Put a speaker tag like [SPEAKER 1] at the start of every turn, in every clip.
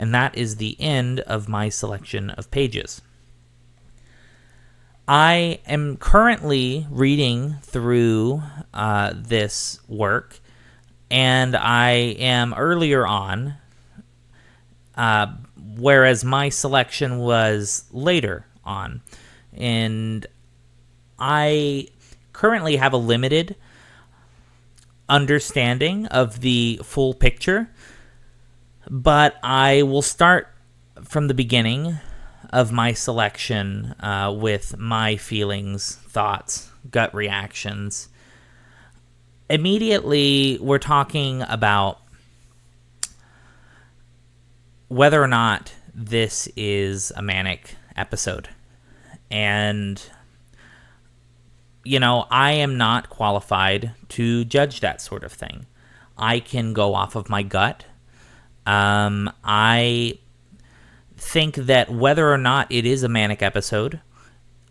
[SPEAKER 1] And that is the end of my selection of pages. I am currently reading through this work, and I am earlier on, whereas my selection was later on. And I currently have a limited understanding of the full picture, but I will start from the beginning of my selection with my feelings, thoughts, gut reactions. Immediately, we're talking about whether or not this is a manic episode. And, I am not qualified to judge that sort of thing. I can go off of my gut. I think that whether or not it is a manic episode,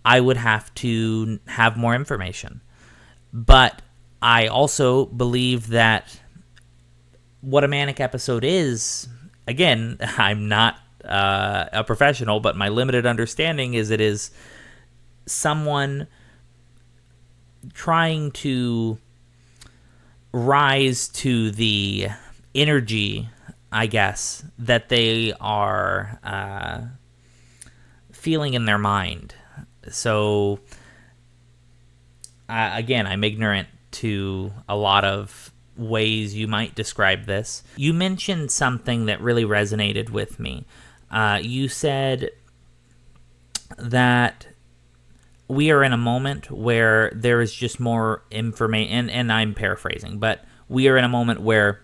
[SPEAKER 1] I would have to have more information. But I also believe that what a manic episode is, again, I'm not a professional, but my limited understanding is it is someone trying to rise to the energy, I guess, that they are feeling in their mind. So, again, I'm ignorant to a lot of ways you might describe this. You mentioned something that really resonated with me. You said that we are in a moment where there is just more information, and I'm paraphrasing, but we are in a moment where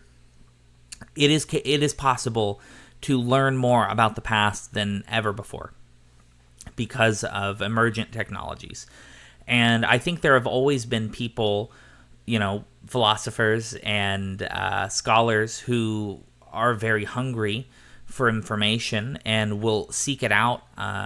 [SPEAKER 1] it is possible to learn more about the past than ever before because of emergent technologies. And I think there have always been people, philosophers and scholars who are very hungry for information and will seek it out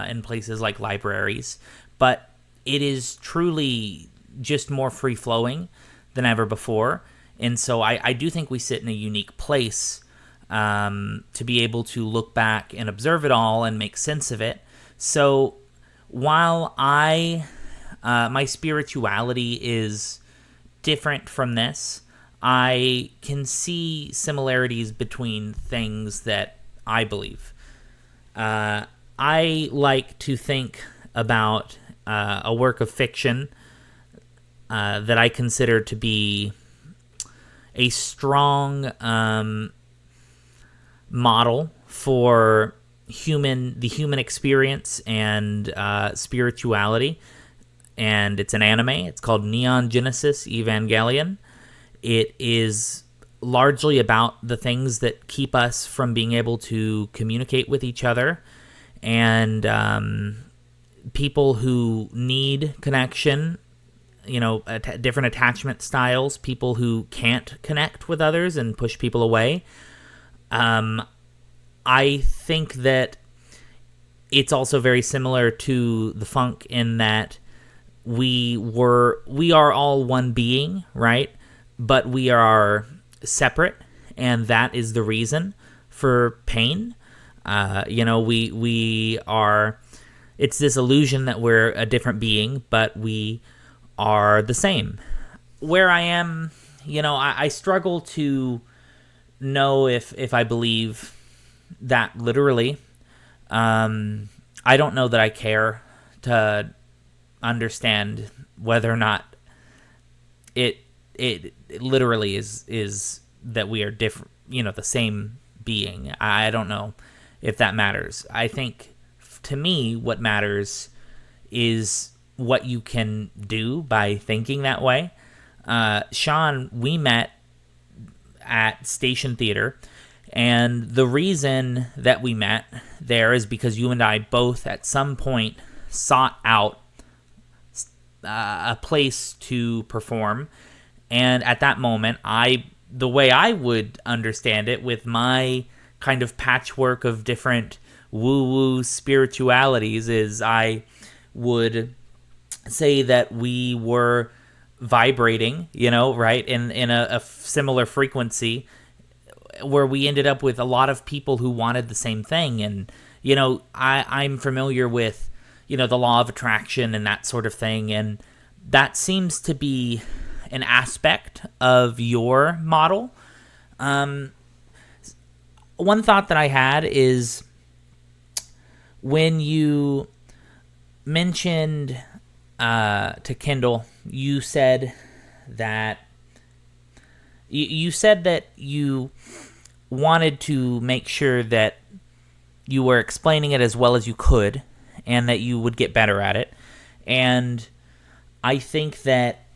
[SPEAKER 1] in places like libraries. But it is truly just more free-flowing than ever before. And so I do think we sit in a unique place to be able to look back and observe it all and make sense of it. So while my spirituality is different from this, I can see similarities between things that I believe. I like to think about a work of fiction that I consider to be a strong model for the human experience and spirituality. And it's an anime. It's called Neon Genesis Evangelion. It is largely about the things that keep us from being able to communicate with each other, and people who need connection, different attachment styles, people who can't connect with others and push people away. I think that it's also very similar to the funk in that we are all one being, right? But we are separate, and that is the reason for pain. We are. It's this illusion that we're a different being, but we are the same. Where I am, I struggle to know if I believe that literally. I don't know that I care to understand whether or not it literally is that we are different, the same being. I don't know if that matters. I think to me what matters is what you can do by thinking that way. Sean, we met at Station Theater, and the reason that we met there is because you and I both at some point sought out a place to perform. And at that moment, the way I would understand it, with my kind of patchwork of different woo-woo spiritualities, is I would say that we were vibrating, right, in a similar frequency, where we ended up with a lot of people who wanted the same thing. And, I'm familiar with, the law of attraction and that sort of thing. And that seems to be an aspect of your model. One thought that I had is when you mentioned to Kindle, you said that you wanted to make sure that you were explaining it as well as you could and that you would get better at it. And I think that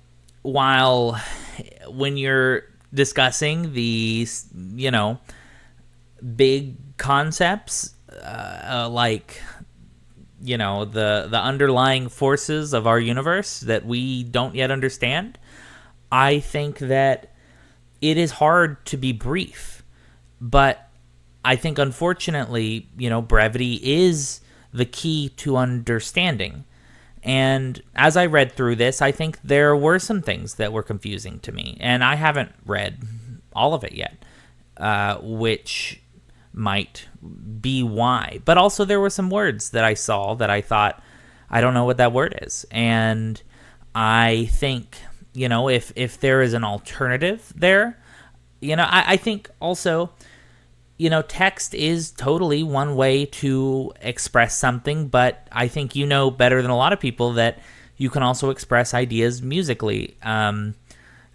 [SPEAKER 1] when you're discussing these, big concepts, like, the underlying forces of our universe that we don't yet understand, I think that it is hard to be brief. But I think, unfortunately, brevity is the key to understanding. And as I read through this, I think there were some things that were confusing to me. And I haven't read all of it yet, which might be why. But also there were some words that I saw that I thought, I don't know what that word is. And I think, if there is an alternative there, I think also, text is totally one way to express something, but I think better than a lot of people that you can also express ideas musically,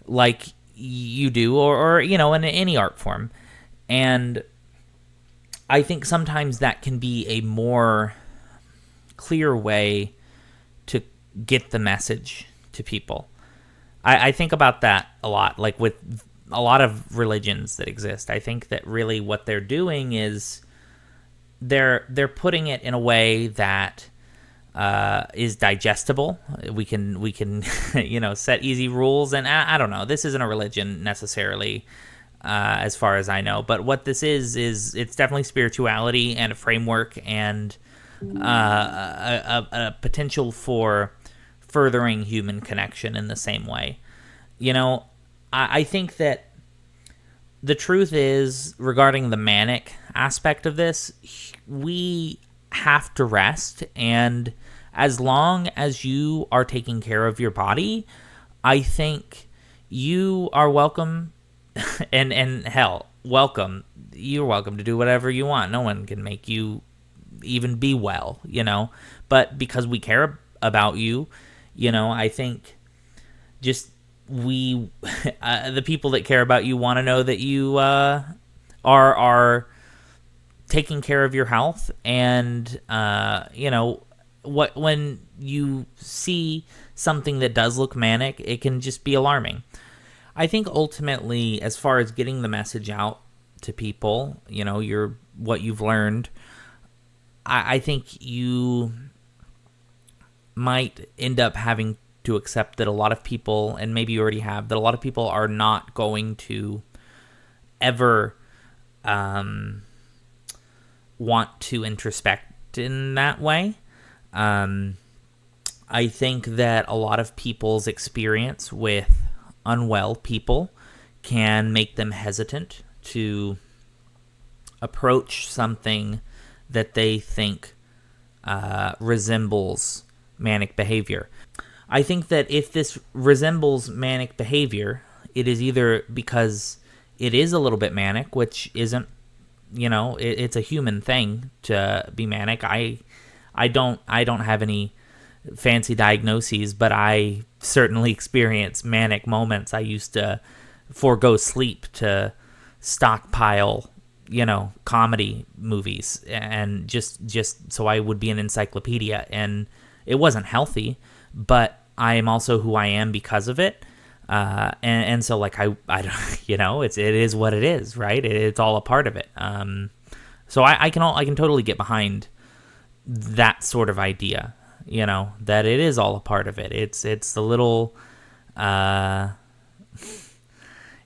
[SPEAKER 1] like you do, or in any art form. And I think sometimes that can be a more clear way to get the message to people. I think about that a lot, like with a lot of religions that exist. I think that really what they're doing is they're putting it in a way that is digestible. We can set easy rules, and I don't know. This isn't a religion necessarily, as far as I know. But what this is it's definitely spirituality and a framework and a potential for furthering human connection in the same way. I think that the truth is, regarding the manic aspect of this, we have to rest. And as long as you are taking care of your body, I think you are welcome. and hell, welcome. You're welcome to do whatever you want. No one can make you even be well, But because we care about you, I think just the people that care about you want to know that you are taking care of your health. And when you see something that does look manic, it can just be alarming. I think ultimately, as far as getting the message out to people, what you've learned, I think you might end up having to accept that a lot of people, and maybe you already have, that a lot of people are not going to ever want to introspect in that way. I think that a lot of people's experience with unwell people can make them hesitant to approach something that they think resembles manic behavior. I think that if this resembles manic behavior, it is either because it is a little bit manic, which isn't, it's a human thing to be manic. I don't have any fancy diagnoses, but I certainly experience manic moments. I used to forego sleep to stockpile, comedy movies, and just so I would be an encyclopedia. And it wasn't healthy, but I am also who I am because of it. And so like I don't, it is what it is, right? It's all a part of it. So I can totally get behind that sort of idea, that it is all a part of it. It's the little,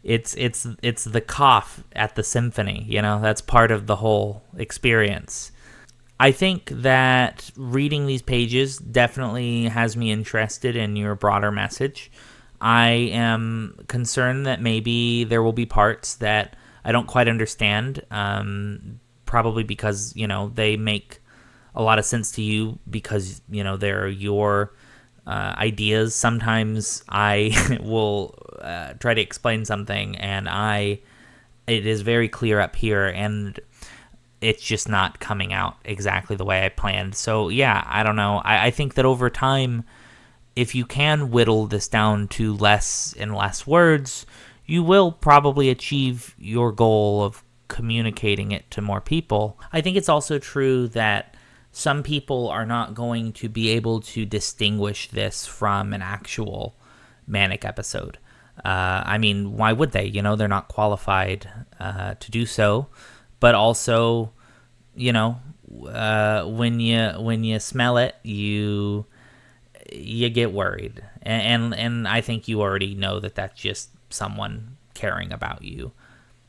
[SPEAKER 1] it's the cough at the symphony, that's part of the whole experience. I think that reading these pages definitely has me interested in your broader message. I am concerned that maybe there will be parts that I don't quite understand. Probably because, they make a lot of sense to you because, they're your ideas. Sometimes I will try to explain something and it is very clear up here and it's just not coming out exactly the way I planned. So yeah, I don't know. I think that over time, if you can whittle this down to less and less words, you will probably achieve your goal of communicating it to more people. I think it's also true that some people are not going to be able to distinguish this from an actual manic episode. I mean, why would they? They're not qualified to do so. But also, when you smell it, you get worried, and I think you already know that that's just someone caring about you.